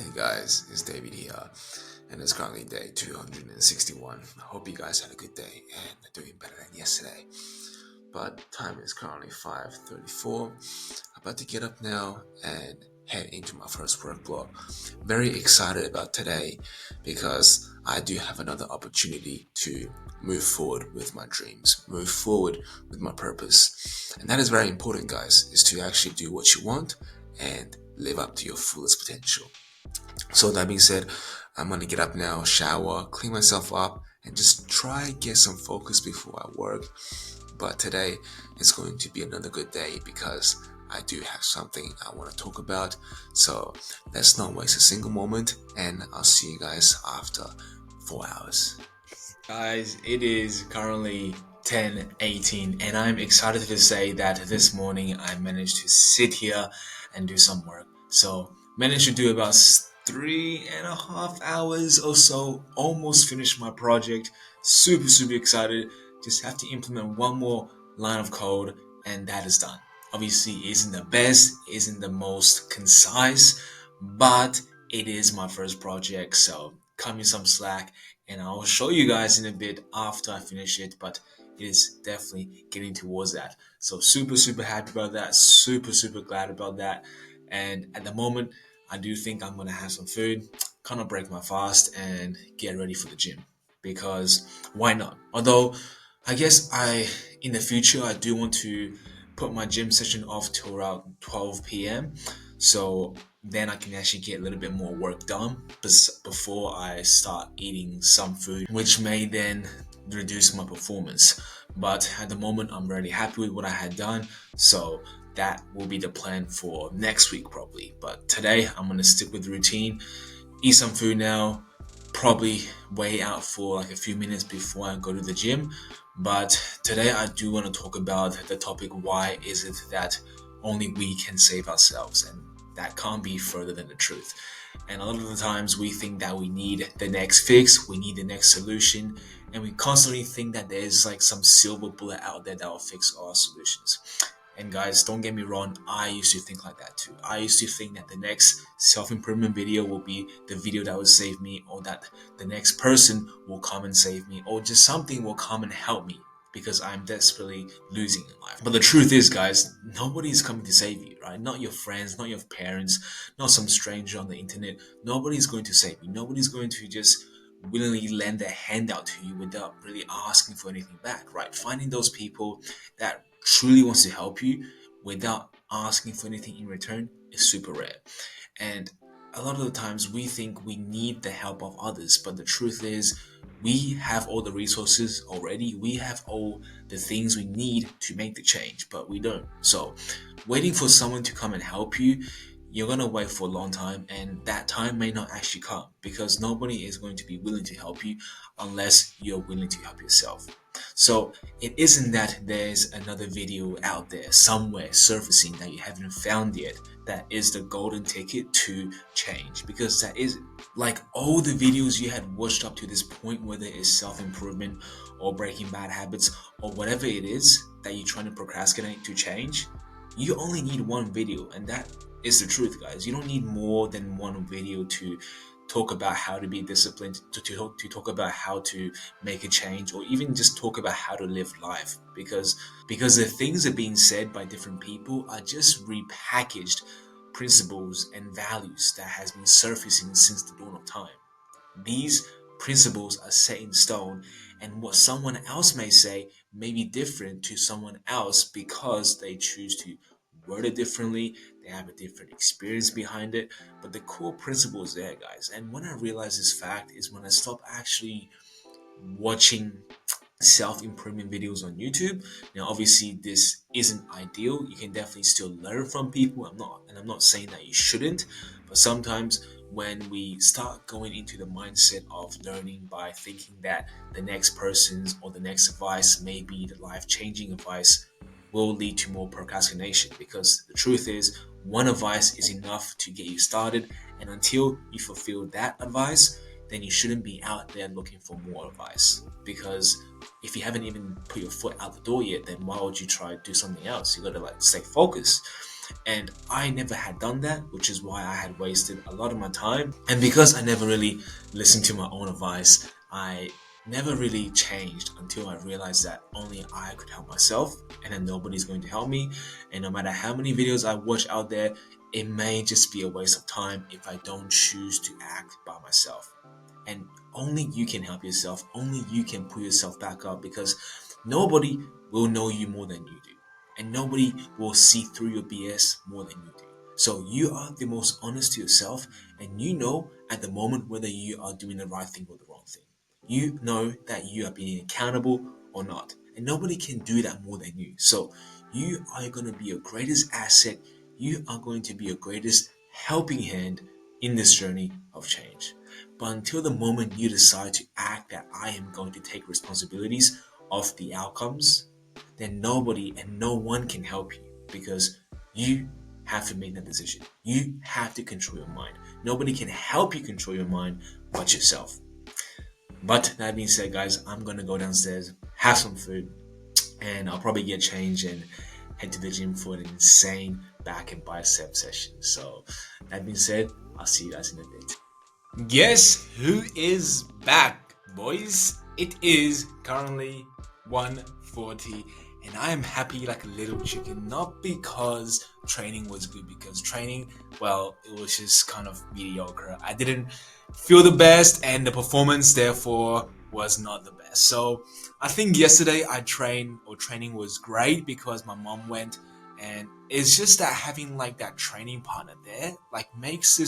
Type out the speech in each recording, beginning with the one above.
Hey guys, it's David here, and it's currently day 261. I hope you guys had a good day and are doing better than yesterday. But time is currently 5:34. About to get up now and head into my first work block. Very excited about today because I do have another opportunity to move forward with my dreams, move forward with my purpose. And that is very important, guys, is to actually do what you want and live up to your fullest potential. So that being said, I'm gonna get up now, shower, clean myself up, and just try get some focus before I work. But today is going to be another good day because I do have something I want to talk about. So let's not waste a single moment, and I'll see you guys after 4 hours. Guys, it is currently 10:18 and I'm excited to say that this morning I managed to sit here and do some work. So managed to do about 3.5 hours or so, almost finished my project. Super excited. Just have to implement one more line of code and that is done. Obviously it isn't the best, isn't the most concise, but it is my first project, so cut me some slack and I'll show you guys in a bit after I finish it, but it is definitely getting towards that. So super happy about that, super glad about that. And at the moment, I do think I'm gonna have some food, kind of break my fast and get ready for the gym because why not? Although I guess in the future I do want to put my gym session off till around 12 p.m. So then I can actually get a little bit more work done before I start eating some food, which may then reduce my performance. But at the moment, I'm really happy with what I had done. So that will be the plan for next week, probably. But today, I'm going to stick with the routine, eat some food now, probably wait out for like a few minutes before I go to the gym. But today I do want to talk about the topic, why is it that only we can save ourselves? And that can't be further than the truth. And a lot of the times we think that we need the next fix, we need the next solution, and we constantly think that there's like some silver bullet out there that will fix all our solutions. And guys, don't get me wrong, I used to think like that too. I used to think that the next self improvement video will be the video that will save me, or that the next person will come and save me, or just something will come and help me because I'm desperately losing in life. But the truth is, guys, nobody is coming to save you, right? Not your friends, not your parents, not some stranger on the internet. Nobody's going to save you. Nobody's going to just willingly lend their hand out to you without really asking for anything back, right? Finding those people that truly wants to help you without asking for anything in return is super rare. And a lot of the times we think we need the help of others, but the truth is we have all the resources already. We have all the things we need to make the change, but we don't. So waiting for someone to come and help you, you're going to wait for a long time, and that time may not actually come because nobody is going to be willing to help you unless you're willing to help yourself. So it isn't that there's another video out there somewhere surfacing that you haven't found yet that is the golden ticket to change, because that isn't. Like all the videos you had watched up to this point, whether it's self-improvement or breaking bad habits or whatever it is that you're trying to procrastinate to change, you only need one video, and that is the truth, guys. You don't need more than one video to talk about how to be disciplined, to talk about how to make a change, or even just talk about how to live life, because the things that are being said by different people are just repackaged principles and values that has been surfacing since the dawn of time. These principles are set in stone, and what someone else may say may be different to someone else because they choose to word it differently, they have a different experience behind it, but the core principle is there, guys. And when I realized this fact is when I stopped actually watching self-improvement videos on YouTube. Now obviously this isn't ideal. You can definitely still learn from people. I'm not saying that you shouldn't, but sometimes when we start going into the mindset of learning by thinking that the next person's or the next advice may be the life-changing advice, will lead to more procrastination, because the truth is one advice is enough to get you started, and until you fulfill that advice, then you shouldn't be out there looking for more advice, because if you haven't even put your foot out the door yet, then why would you try to do something else? You gotta like stay focused. And I never had done that, which is why I had wasted a lot of my time. And because I never really listened to my own advice, I never really changed until I realized that only I could help myself and that nobody's going to help me. And no matter how many videos I watch out there, it may just be a waste of time if I don't choose to act by myself. And only you can help yourself, only you can pull yourself back up, because nobody will know you more than you do. And nobody will see through your BS more than you do. So you are the most honest to yourself, and you know at the moment whether you are doing the right thing or the wrong thing. You know that you are being accountable or not. And nobody can do that more than you. So you are going to be your greatest asset. You are going to be your greatest helping hand in this journey of change. But until the moment you decide to act that I am going to take responsibilities of the outcomes, then nobody and no one can help you, because you have to make that decision. You have to control your mind. Nobody can help you control your mind but yourself. But that being said, guys, I'm gonna go downstairs, have some food, and I'll probably get changed and head to the gym for an insane back and bicep session. So that being said, I'll see you guys in a bit. Guess who is back, boys? It is currently 1:40, and I am happy like a little chicken. Not because training was good, because training, well, it was just kind of mediocre. I didn't feel the best, and the performance therefore was not the best. So I think yesterday I trained, or training was great because my mom went, and it's just that having like that training partner there like makes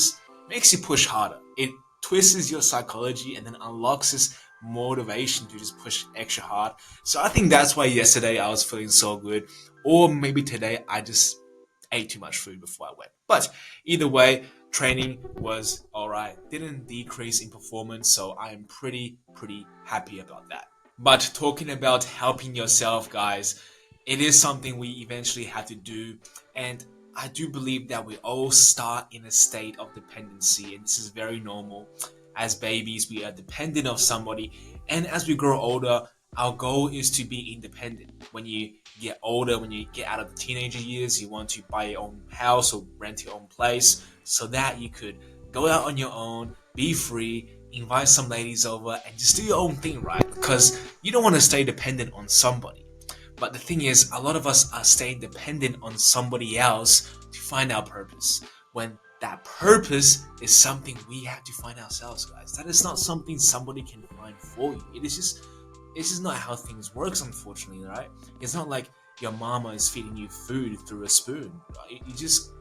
you push harder. It twists your psychology and then unlocks this motivation to just push extra hard. So I think that's why yesterday I was feeling so good. Or maybe today I just ate too much food before I went. But either way, training was alright. Didn't decrease in performance, so I am pretty happy about that. But talking about helping yourself, guys, it is something we eventually have to do. And I do believe that we all start in a state of dependency, and this is very normal. As babies, we are dependent of somebody, and as we grow older, our goal is to be independent. When you get older, when you get out of the teenager years, you want to buy your own house or rent your own place so that you could go out on your own, be free, invite some ladies over, and just do your own thing, right? Because you don't want to stay dependent on somebody. But the thing is, a lot of us are staying dependent on somebody else to find our purpose. When that purpose is something we have to find ourselves, guys. That is not something somebody can find for you. It's just not how things works, unfortunately, right? It's not like your mama is feeding you food through a spoon. Right?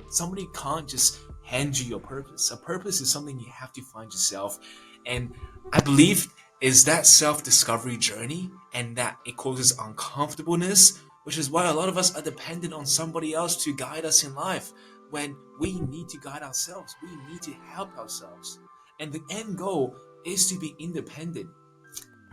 Somebody can't just hand you your purpose. A purpose is something you have to find yourself. And I believe is that self-discovery journey, and that it causes uncomfortableness, which is why a lot of us are dependent on somebody else to guide us in life when we need to guide ourselves. We need to help ourselves. And the end goal is to be independent.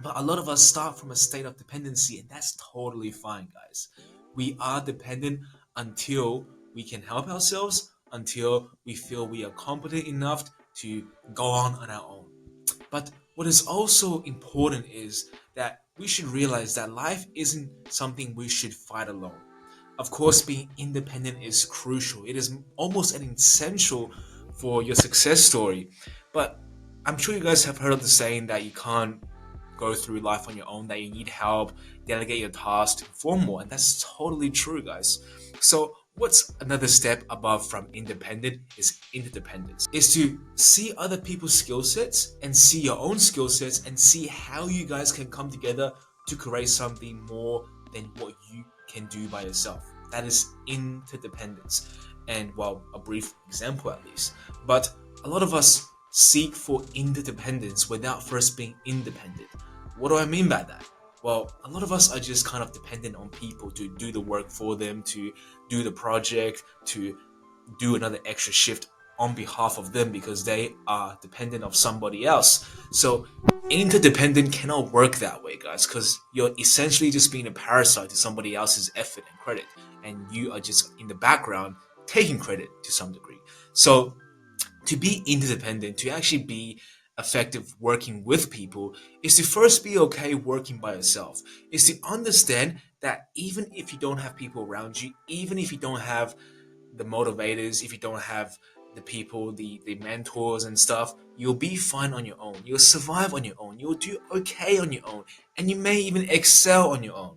But a lot of us start from a state of dependency, and that's totally fine, guys. We are dependent until we can help ourselves, until we feel we are competent enough to go on our own. But what is also important is that we should realize that life isn't something we should fight alone. Of course, being independent is crucial. It is almost an essential for your success story. But I'm sure you guys have heard of the saying that you can't go through life on your own, that you need help, delegate your tasks to perform more. And that's totally true, guys. So what's another step above from independent is interdependence. Is to see other people's skill sets and see your own skill sets and see how you guys can come together to create something more than what you can do by yourself. That is interdependence. And well, a brief example at least. But a lot of us seek for interdependence without first being independent. What do I mean by that? Well, a lot of us are just kind of dependent on people to do the work for them, to do the project, to do another extra shift on behalf of them because they are dependent of somebody else. So interdependent cannot work that way, guys, because you're essentially just being a parasite to somebody else's effort and credit, and you are just in the background taking credit to some degree. So to be interdependent, to actually be effective working with people, is to first be okay working by yourself, is to understand that even if you don't have people around you, even if you don't have the motivators, if you don't have the people, the mentors and stuff, you'll be fine on your own. You'll survive on your own. You'll do okay on your own. And you may even excel on your own.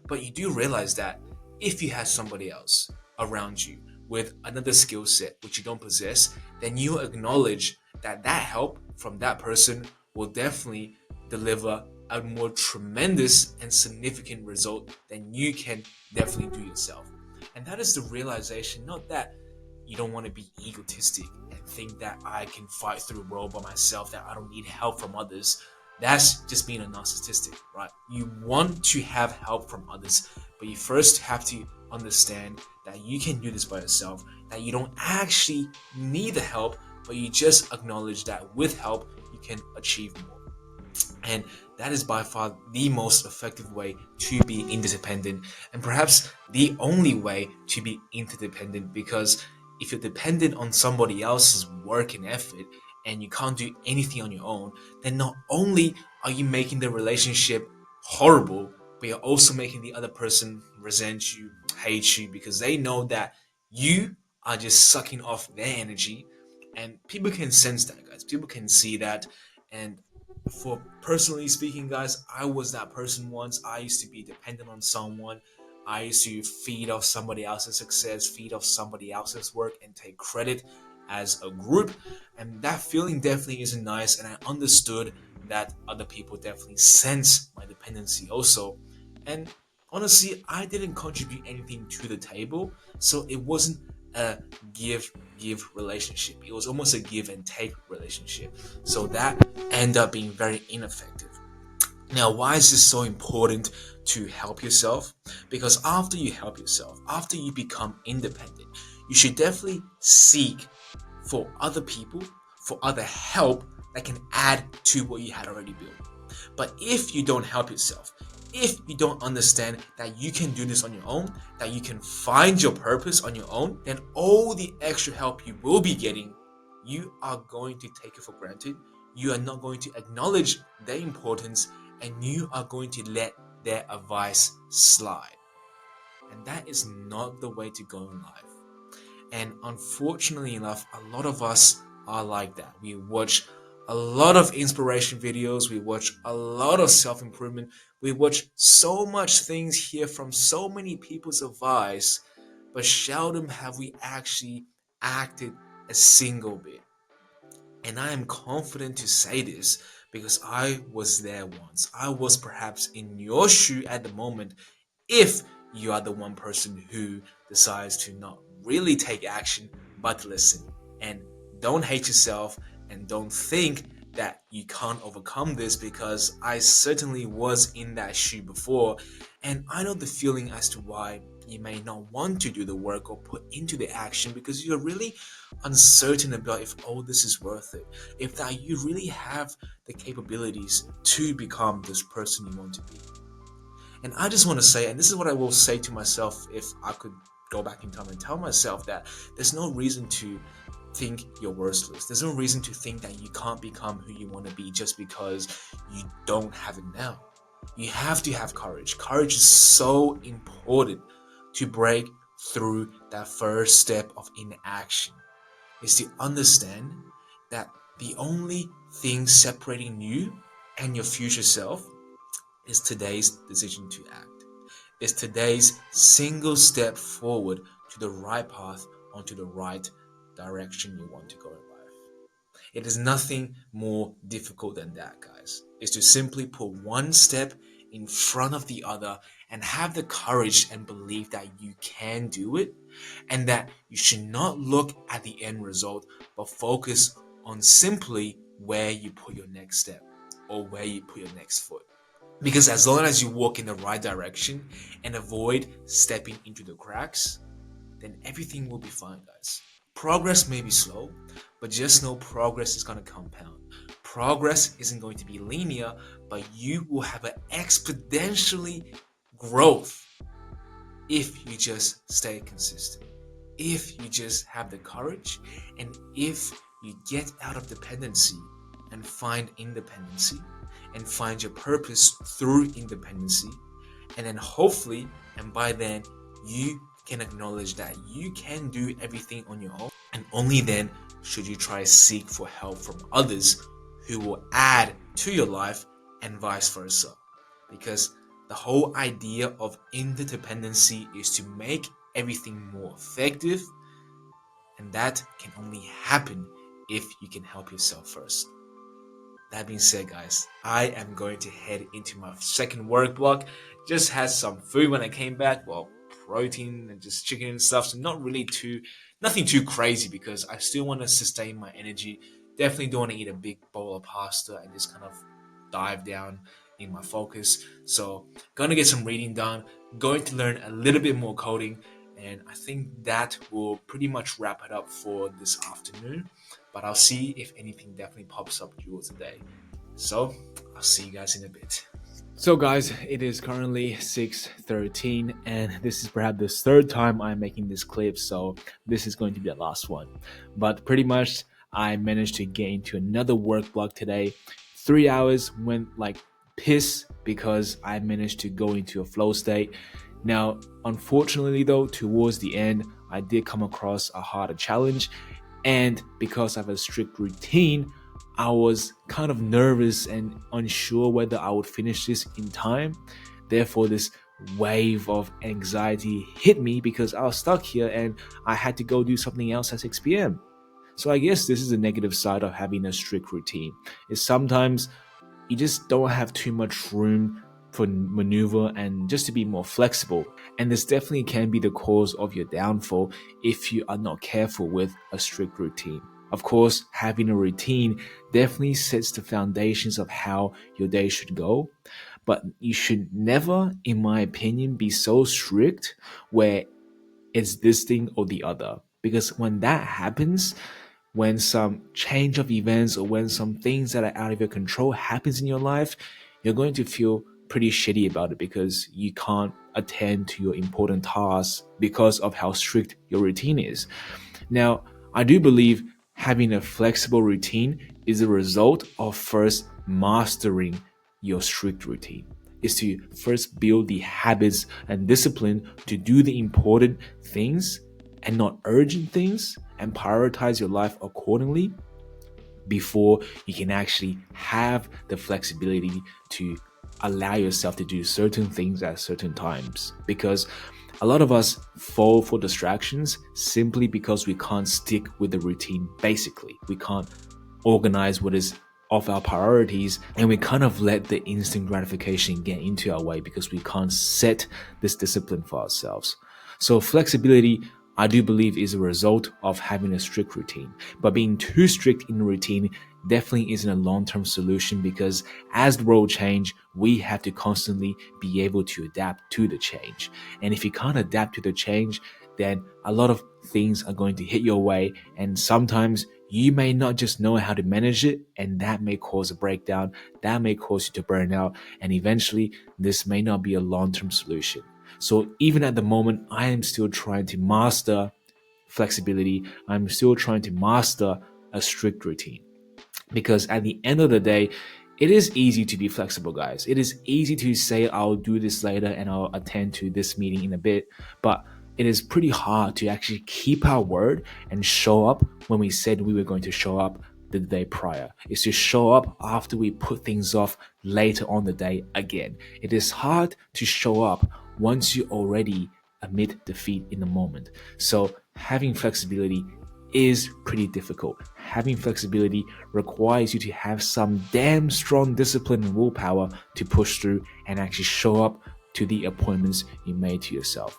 But you do realize that if you have somebody else around you with another skill set which you don't possess, then you acknowledge that that help from that person will definitely deliver a more tremendous and significant result than you can definitely do yourself. And that is the realization, not that you don't want to be egotistic and think that I can fight through the world by myself, that I don't need help from others. That's just being a narcissistic, right? You want to have help from others, but you first have to understand that you can do this by yourself, that you don't actually need the help, but you just acknowledge that with help, you can achieve more. And that is by far the most effective way to be interdependent, and perhaps the only way to be interdependent, because if you're dependent on somebody else's work and effort and you can't do anything on your own, then not only are you making the relationship horrible, but you're also making the other person resent you, hate you, because they know that you are just sucking off their energy. And people can sense that, guys. People can see that. And for personally speaking, guys, I was that person once. I used to be dependent on someone. I used to feed off somebody else's success, feed off somebody else's work, and take credit as a group. And that feeling definitely isn't nice. And I understood that other people definitely sense my dependency also. And honestly, I didn't contribute anything to the table, so it wasn't a give relationship. It was almost a give and take relationship. So that ended up being very ineffective. Now, why is this so important to help yourself? Because after you help yourself, after you become independent, you should definitely seek for other people, for other help that can add to what you had already built. But if you don't help yourself, if you don't understand that you can do this on your own, that you can find your purpose on your own, then all the extra help you will be getting, you are going to take it for granted. You are not going to acknowledge their importance, and you are going to let their advice slide. And that is not the way to go in life. And unfortunately enough, a lot of us are like that. We watch a lot of inspiration videos, we watch a lot of self improvement, we watch so much things, hear from so many people's advice, but seldom have we actually acted a single bit. And I am confident to say this because I was there once. I was perhaps in your shoe at the moment, if you are the one person who decides to not really take action but listen. And don't hate yourself, and don't think that you can't overcome this, because I certainly was in that shoe before, and I know the feeling as to why you may not want to do the work or put into the action, because you're really uncertain about if all this is worth it, if that you really have the capabilities to become this person you want to be. And I just want to say, and this is what I will say to myself if I could go back in time and tell myself, that there's no reason to think you're worthless. There's no reason to think that you can't become who you want to be just because you don't have it now. You have to have courage. Courage is so important to break through that first step of inaction. Is to understand that the only thing separating you and your future self is today's decision to act. Is today's single step forward to the right path, onto the right direction you want to go in life. It is nothing more difficult than that, guys. It's to simply put one step in front of the other and have the courage and believe that you can do it, and that you should not look at the end result but focus on simply where you put your next step or where you put your next foot. Because as long as you walk in the right direction and avoid stepping into the cracks, then everything will be fine, guys. Progress may be slow, but just know progress is going to compound. Progress isn't going to be linear, but you will have an exponentially growth if you just stay consistent, if you just have the courage, and if you get out of dependency and find independency and find your purpose through independency. And then hopefully, and by then, you can acknowledge that you can do everything on your own, and only then should you try to seek for help from others who will add to your life and vice versa. Because the whole idea of interdependency is to make everything more effective, and that can only happen if you can help yourself first. That being said, guys, I am going to head into my second work block. Just had some food when I came back. Well, protein and just chicken and stuff. So nothing too crazy because I still want to sustain my energy. Definitely don't want to eat a big bowl of pasta and just kind of dive down in my focus. So, gonna get some reading done. Going to learn a little bit more coding. And I think that will pretty much wrap it up for this afternoon. But I'll see if anything definitely pops up during the day. So I'll see you guys in a bit. So guys, it is currently 6:13 and this is perhaps the third time I'm making this clip, so this is going to be the last one. But pretty much I managed to get into another work block today. 3 hours went like piss because I managed to go into a flow state. Now, unfortunately though, towards the end, I did come across a harder challenge, and because I have a strict routine, I was kind of nervous and unsure whether I would finish this in time. Therefore, this wave of anxiety hit me because I was stuck here and I had to go do something else at 6 p.m. So I guess this is the negative side of having a strict routine. Is sometimes you just don't have too much room for maneuver and just to be more flexible. And this definitely can be the cause of your downfall if you are not careful with a strict routine. Of course, having a routine definitely sets the foundations of how your day should go, but you should never, in my opinion, be so strict where it's this thing or the other. Because when that happens, when some change of events or when some things that are out of your control happens in your life, you're going to feel pretty shitty about it because you can't attend to your important tasks because of how strict your routine is. Now, I do believe having a flexible routine is a result of first mastering your strict routine. Is to first build the habits and discipline to do the important things and not urgent things, and prioritize your life accordingly before you can actually have the flexibility to allow yourself to do certain things at certain times. Because a lot of us fall for distractions simply because we can't stick with the routine. Basically, we can't organize what is of our priorities, and we kind of let the instant gratification get into our way because we can't set this discipline for ourselves. So flexibility, I do believe, is a result of having a strict routine. But being too strict in a routine definitely isn't a long-term solution, because as the world change, we have to constantly be able to adapt to the change. And if you can't adapt to the change, then a lot of things are going to hit your way, and sometimes you may not just know how to manage it, and that may cause a breakdown, that may cause you to burn out, and eventually this may not be a long-term solution. So even at the moment, I am still trying to master flexibility. I'm still trying to master a strict routine. Because at the end of the day, it is easy to be flexible, guys. It is easy to say, I'll do this later and I'll attend to this meeting in a bit. But it is pretty hard to actually keep our word and show up when we said we were going to show up the day prior. Is to show up after we put things off later on the day again. It is hard to show up once you already admit defeat in the moment. So having flexibility is pretty difficult. Having flexibility requires you to have some damn strong discipline and willpower to push through and actually show up to the appointments you made to yourself.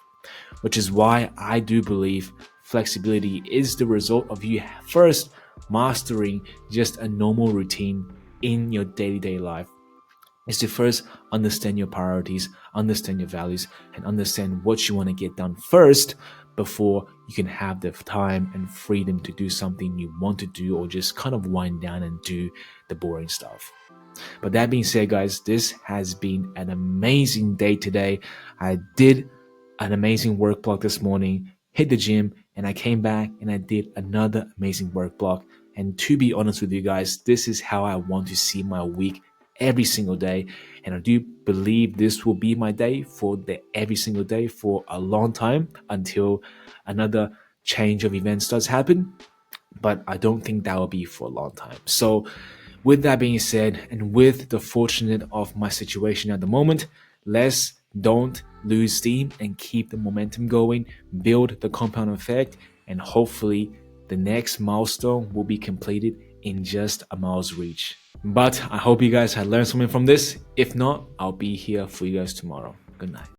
Which is why I do believe flexibility is the result of you first mastering just a normal routine in your day-to-day life. Is to first understand your priorities, understand your values, and understand what you want to get done first before you can have the time and freedom to do something you want to do, or just kind of wind down and do the boring stuff. But that being said, guys, this has been an amazing day today. I did an amazing work block this morning, hit the gym, and I came back and I did another amazing work block. And to be honest with you guys, this is how I want to see my week every single day. And I do believe this will be my day for the every single day for a long time until another change of events does happen. But I don't think that will be for a long time. So, with that being said, and with the fortunate of my situation at the moment, let's don't lose steam and keep the momentum going, build the compound effect, and hopefully the next milestone will be completed in just a mile's reach. But I hope you guys had learned something from this. If not, I'll be here for you guys tomorrow. Good night.